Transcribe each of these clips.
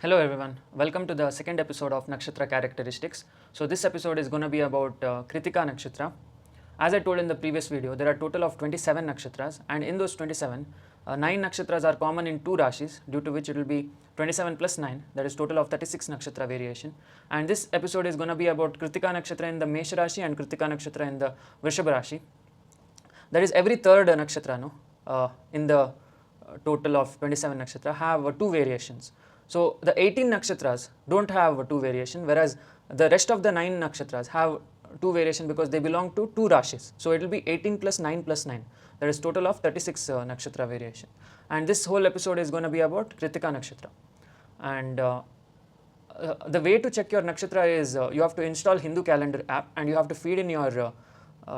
Hello everyone, welcome to the second episode of Nakshatra characteristics. So this episode is going to be about Kritika Nakshatra. As I told in the previous video, there are total of 27 nakshatras, and in those 27, 9 nakshatras are common in 2 rashis, due to which it will be 27 plus 9, that is total of 36 nakshatra variation. And this episode is going to be about Kritika Nakshatra in the Mesha Rashi and Kritika Nakshatra in the Vrishabha Rashi. That is every third nakshatra in the total of 27 nakshatra have 2 variations. So the 18 nakshatras don't have 2 variation, whereas the rest of the 9 nakshatras have 2 variation because they belong to 2 rashis. So it will be 18 plus 9 plus 9. That is total of 36 nakshatra variation. And this whole episode is going to be about Kritika Nakshatra. And the way to check your nakshatra is you have to install Hindu calendar app and you have to feed in your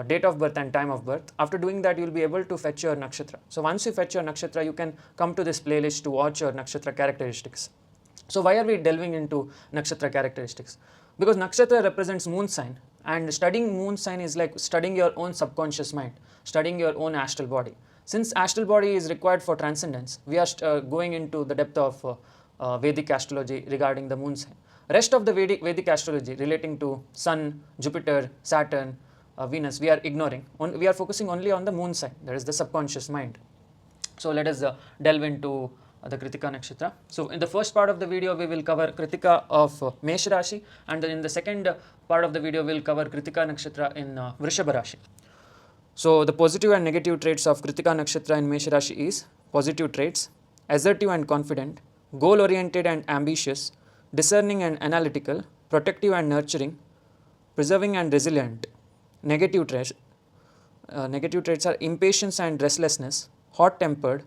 date of birth and time of birth. After doing that, you will be able to fetch your nakshatra. So once you fetch your nakshatra, you can come to this playlist to watch your nakshatra characteristics. So why are we delving into nakshatra characteristics? Because nakshatra represents moon sign, and studying moon sign is like studying your own subconscious mind, studying your own astral body. Since astral body is required for transcendence, we are going into the depth of Vedic astrology regarding the moon sign. Rest of the Vedic astrology relating to Sun, Jupiter, Saturn, Venus, we are ignoring. We are focusing only on the moon sign, that is the subconscious mind. So let us delve into the Kritika Nakshatra. So in the first part of the video, we will cover Kritika of Mesha Rashi, and then in the second part of the video, we will cover Kritika Nakshatra in Vrishabha Rashi. So the positive and negative traits of Kritika Nakshatra in Mesha Rashi is positive traits: assertive and confident, goal-oriented and ambitious, discerning and analytical, protective and nurturing, preserving and resilient. Negative traits are impatience and restlessness, hot-tempered,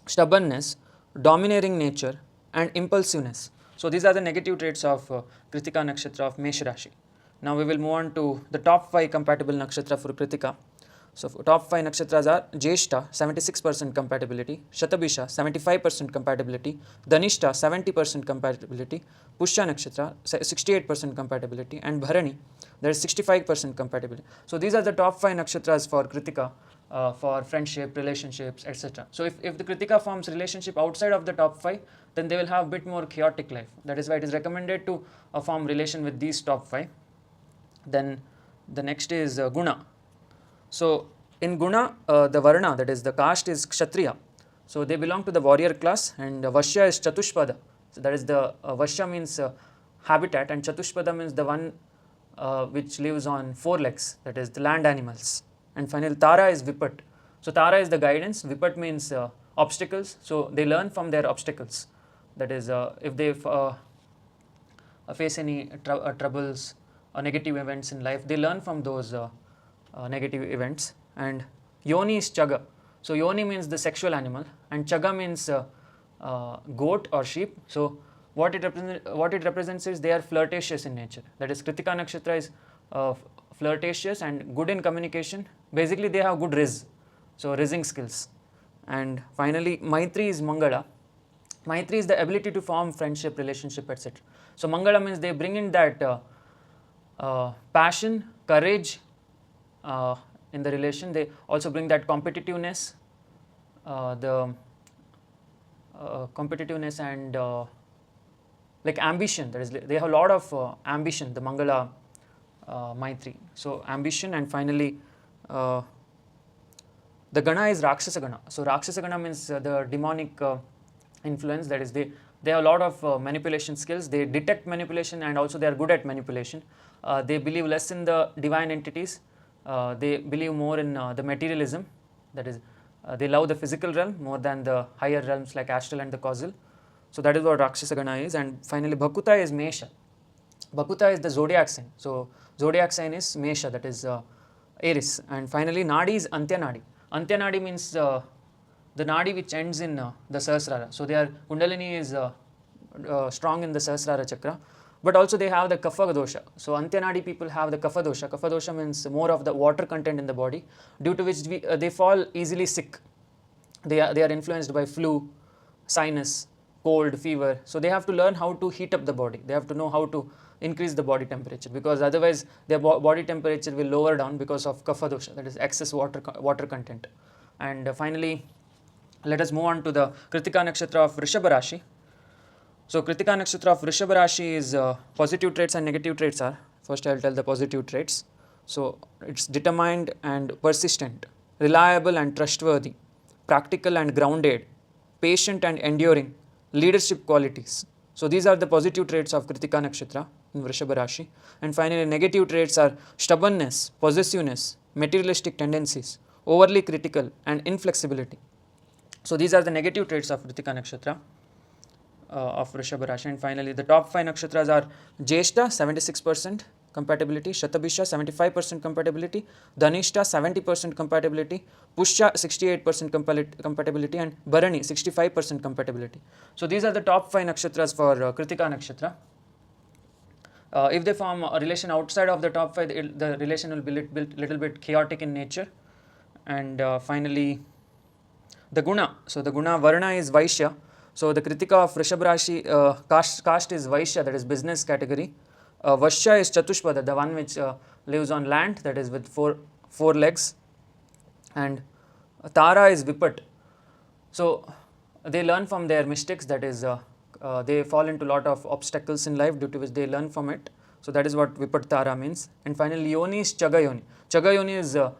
stubbornness, domineering nature, and impulsiveness. So these are the negative traits of Kritika Nakshatra of Mesha Rashi. Now we will move on to the top 5 compatible nakshatra for Kritika. So top 5 nakshatras are Jyeshtha, 76% compatibility, Shatabhisha, 75% compatibility, Dhanishta, 70% compatibility, Pushya Nakshatra, 68% compatibility, and Bharani, there is 65% compatibility. So these are the top 5 nakshatras for Kritika for friendship, relationships, etc. So if the Kritika forms relationship outside of the top 5, then they will have a bit more chaotic life. That is why it is recommended to form relation with these top 5. Then the next is Guna. So in Guna, the Varna, that is the caste, is Kshatriya. So they belong to the warrior class, and Vashya is Chatushpada. So that is the Vashya means habitat, and Chatushpada means the one which lives on 4 legs, that is the land animals. And finally Tara is Vipat. So Tara is the guidance, Vipat means obstacles. So they learn from their obstacles. That is if they face any troubles or negative events in life, they learn from those negative events. And Yoni is Chaga. So Yoni means the sexual animal, and Chaga means goat or sheep. So what it represents is they are flirtatious in nature. That is, Kritika Nakshatra is flirtatious and good in communication. Basically they have good riz, so rizzing skills. And finally Maitri is Mangala. Maitri is the ability to form friendship, relationship, etc. So Mangala means they bring in that passion, courage in the relation. They also bring that competitiveness, competitiveness and like ambition. That is, they have a lot of ambition, the Mangala Maitri. So ambition. And finally the Gana is Rakshasa Gana. So Rakshasa Gana means the demonic influence. That is, they have a lot of manipulation skills. They detect manipulation, and also they are good at manipulation. They believe less in the divine entities. They believe more in the materialism. That is, they love the physical realm more than the higher realms like astral and the causal. So that is what Rakshasa Gana is. And finally Bhakuta is Mesha. Bhakuta is the zodiac sign. So zodiac sign is Mesha, that is Aries. And finally Nadi is Antya Nadi. Antya Nadi means the Nadi which ends in the Sahasrara. So their Kundalini is strong in the Sahasrara chakra, but also they have the Kapha dosha. So Antya Nadi people have the Kapha dosha. Kapha dosha means more of the water content in the body, due to which they fall easily sick. They are influenced by flu, sinus, cold, fever. So they have to learn how to heat up the body. They have to know how to increase the body temperature, because otherwise their body temperature will lower down because of Kapha dosha, that is excess water content. And finally let us move on to the Kritika Nakshatra of Vrishabha Rashi. So Kritika Nakshatra of Vrishabha Rashi is positive traits and negative traits are, first I will tell the positive traits. So it's determined and persistent, reliable and trustworthy, practical and grounded, patient and enduring, leadership qualities. So these are the positive traits of Kritika Nakshatra in Vrishabha Rashi. And finally negative traits are stubbornness, possessiveness, materialistic tendencies, overly critical and inflexibility. So these are the negative traits of Kritika Nakshatra of Vrishabha Rashi. And finally the top 5 nakshatras are Jyeshtha 76% compatibility, Shatabhisha 75% compatibility, Dhanishta 70% compatibility, Pushya 68% compatibility, and Bharani 65% compatibility. So these are the top 5 nakshatras for Kritika Nakshatra. If they form a relation outside of the top 5, the relation will be little bit chaotic in nature. And finally the guna. So the guna varna is Vaishya. So the Kritika of Vrishabha Rashi, caste is Vaishya, that is business category. Vashya is Chatushpada, the one which lives on land, that is with four legs. And Tara is Vipat. So they learn from their mistakes, that is they fall into a lot of obstacles in life due to which they learn from it. So that is what Vipat Tara means. And finally Yoni is Chagayoni. Chagayoni is a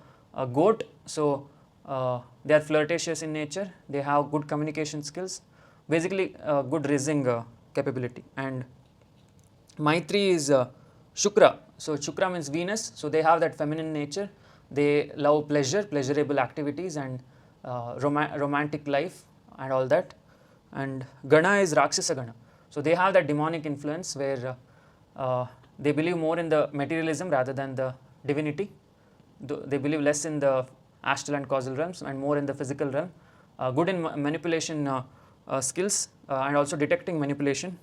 goat. So they are flirtatious in nature, they have good communication skills, basically good raising capability. And Maitri is Shukra. So Shukra means Venus. So they have that feminine nature. They love pleasurable activities and romantic life and all that. And Gana is Rakshasa Gana. So they have that demonic influence where they believe more in the materialism rather than the divinity. They believe less in the astral and causal realms and more in the physical realm. Good in manipulation skills and also detecting manipulation.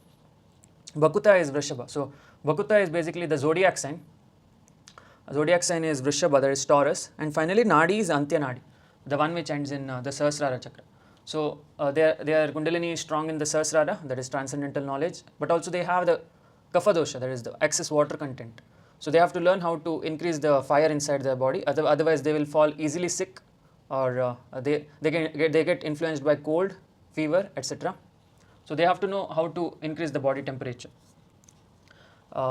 Bhakuta is Vrishabha. So Bhakuta is basically the zodiac sign. Zodiac sign is Vrishabha, that is Taurus. And finally Nadi is Antya Nadi, the one which ends in the Sahasrara Chakra. So their Kundalini is strong in the Sahasrara, that is transcendental knowledge, but also they have the Kapha dosha, that is the excess water content. So they have to learn how to increase the fire inside their body, otherwise they will fall easily sick, or they get influenced by cold, fever, etc. So they have to know how to increase the body temperature.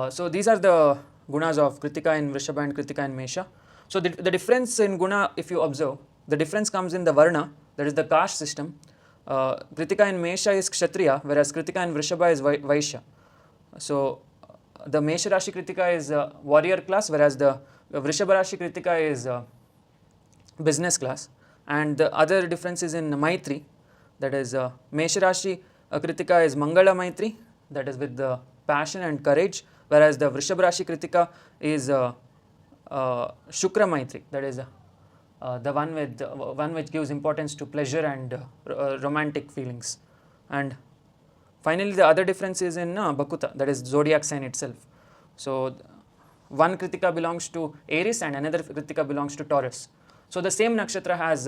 So these are the gunas of Kritika in Vrishabha and Kritika in Mesha. So the difference in guna, if you observe, the difference comes in the varna, that is the caste system. Kritika in Mesha is Kshatriya, whereas Kritika in Vrishabha is Vaishya. So the Mesha Rashi Kritika is warrior class, whereas the Vrishabha Rashi Kritika is business class. And the other difference is in Maitri, that is Mesha Rashi Kritika is Mangala Maitri, that is with the passion and courage, whereas the Vrishabha Rashi Kritika is Shukra Maitri, that is the one which gives importance to pleasure and romantic feelings. And finally the other difference is in Bhakuta, that is zodiac sign itself. So one Kritika belongs to Aries and another Kritika belongs to Taurus. So the same nakshatra has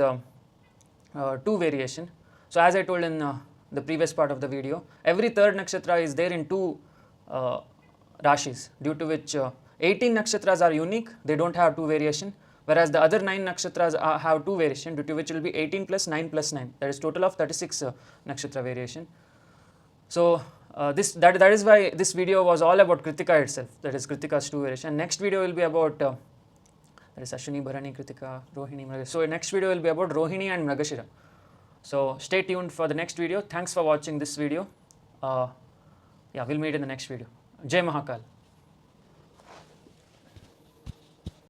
two variation. So as I told in the previous part of the video, every third nakshatra is there in two rashis, due to which 18 nakshatras are unique, they don't have two variation, whereas the other 9 nakshatras have two variation, due to which it will be 18 plus 9 plus 9, that is total of 36 nakshatra variation. So that is why this video was all about Kritika itself, that is Kritika's two variation. Next video will be about that is Ashwini, Bharani, Kritika, Rohini, Mragashira. So next video will be about Rohini and Mragashira. So stay tuned for the next video. Thanks for watching this video. Yeah, we'll meet in the next video. Jai Mahakal.